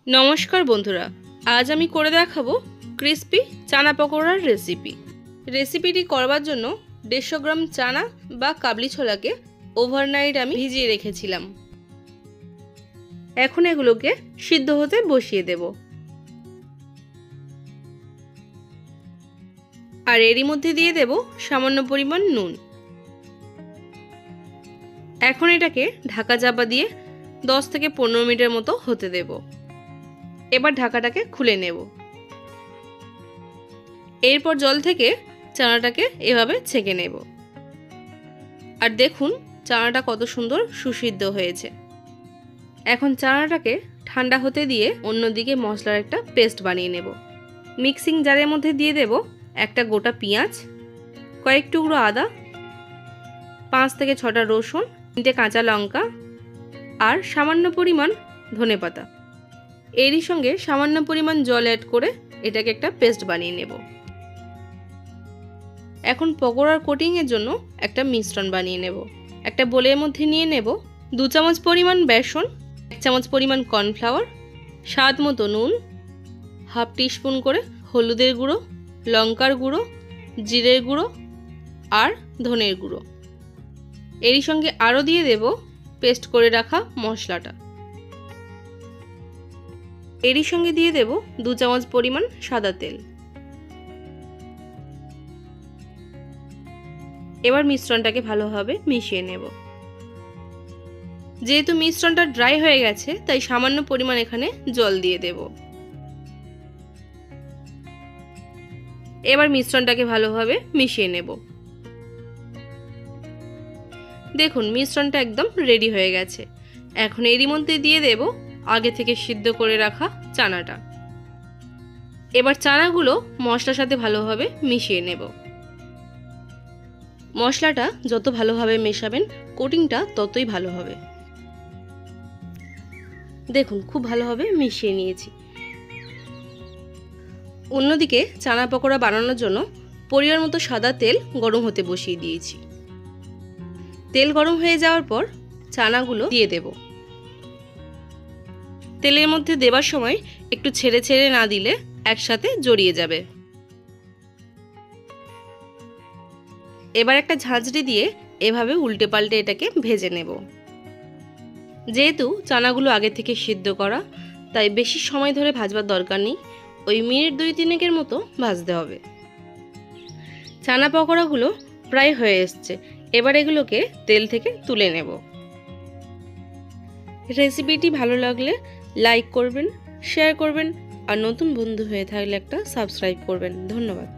নমস্কার বন্ধুরা, আজ আমি করে দেখাবো ক্রিস্পি চানা পকোড়ার রেসিপিটি করবার জন্য 150 গ্রাম চানা বা কাবলি ছোলাকে ওভারনাইট আমি ভিজিয়ে রেখেছিলাম। এখন এগুলোকে সিদ্ধ হতে বসিয়ে দেব। আর এরই মধ্যে দিয়ে দেব সামান্য পরিমাণ নুন। এখন এটাকে ঢাকা চাপা দিয়ে 10 থেকে 15 মিনিটের মতো হতে দেব। এবার ঢাকাটাকে খুলে নেব। এরপর জল থেকে চানাটাকে এভাবে ছেঁকে নেব। আর দেখুন চানাটা কত সুন্দর সুসিদ্ধ হয়েছে। এখন চানাটাকে ঠান্ডা হতে দিয়ে অন্যদিকে মশলার একটা পেস্ট বানিয়ে নেব। মিক্সিং জারের মধ্যে দিয়ে দেব একটা গোটা পেঁয়াজ, কয়েক টুকরো আদা, 5 থেকে 6টা রসুন, 3টে কাঁচা লঙ্কা আর সামান্য পরিমাণ ধনেপাতা। এরই সঙ্গে সামান্য পরিমাণ জল অ্যাড করে এটাকে একটা পেস্ট বানিয়ে নেব। এখন পকোড়ার কোটিংয়ের জন্য একটা মিশ্রণ বানিয়ে নেব। একটা বোলের মধ্যে নিয়ে নেব 2 চামচ পরিমাণ বেসন, 1 চামচ পরিমাণ কর্নফ্লাওয়ার, স্বাদ মতো নুন, হাফ টিস্পুন করে হলুদের গুঁড়ো, লঙ্কার গুঁড়ো, জিরের গুঁড়ো আর ধনের গুঁড়ো। এরই সঙ্গে আরও দিয়ে দেব পেস্ট করে রাখা মশলাটা। এরই সঙ্গে দিয়ে দেব 2 চামচ পরিমাণ সাদা তেল। এবার মিশ্রণটাকে ভালোভাবে মিশিয়ে নেব। যেহেতু মিশ্রণটা ড্রাই হয়ে গেছে তাই সামান্য পরিমাণ এখানে জল দিয়ে দেব। এবার মিশ্রণটাকে ভালোভাবে মিশিয়ে নেব। দেখুন মিশ্রণটা একদম রেডি হয়ে গেছে। এখন এরই মধ্যে দিয়ে দেব আগে থেকে সিদ্ধ করে রাখা চানাটা। এবার চানাগুলো মশলার সাথে ভালোভাবে মিশিয়ে নেব। মশলাটা যত ভালোভাবে মেশাবেন কোটিংটা ততই ভালো হবে। দেখুন খুব ভালোভাবে মিশিয়ে নিয়েছি। অন্যদিকে চানা পকোড়া বানানোর জন্য পরিমাণ মতো সাদা তেল গরম হতে বসিয়ে দিয়েছি। তেল গরম হয়ে যাওয়ার পর চানাগুলো দিয়ে দেব। তেলের মধ্যে দেবার সময় একটু ছেড়ে ছেড়ে না দিলে একসাথে জড়িয়ে যাবে। এবার একটা ঝাঁঝরি দিয়ে এভাবে উল্টে পাল্টে এটাকে ভেজে নেব। যেহেতু চানাগুলো আগে থেকে সিদ্ধ করা তাই বেশি সময় ধরে ভাজবার দরকার নেই, ওই মিনিট 2-3 মতো ভাজতে হবে। চানা পকোড়াগুলো প্রায় হয়ে এসছে। এবার এগুলোকে তেল থেকে তুলে নেব। রেসিপিটি ভালো লাগলে লাইক করবেন, শেয়ার করবেন আর নতুন বন্ধু হয়ে থাকলে একটা সাবস্ক্রাইব করবেন। ধন্যবাদ।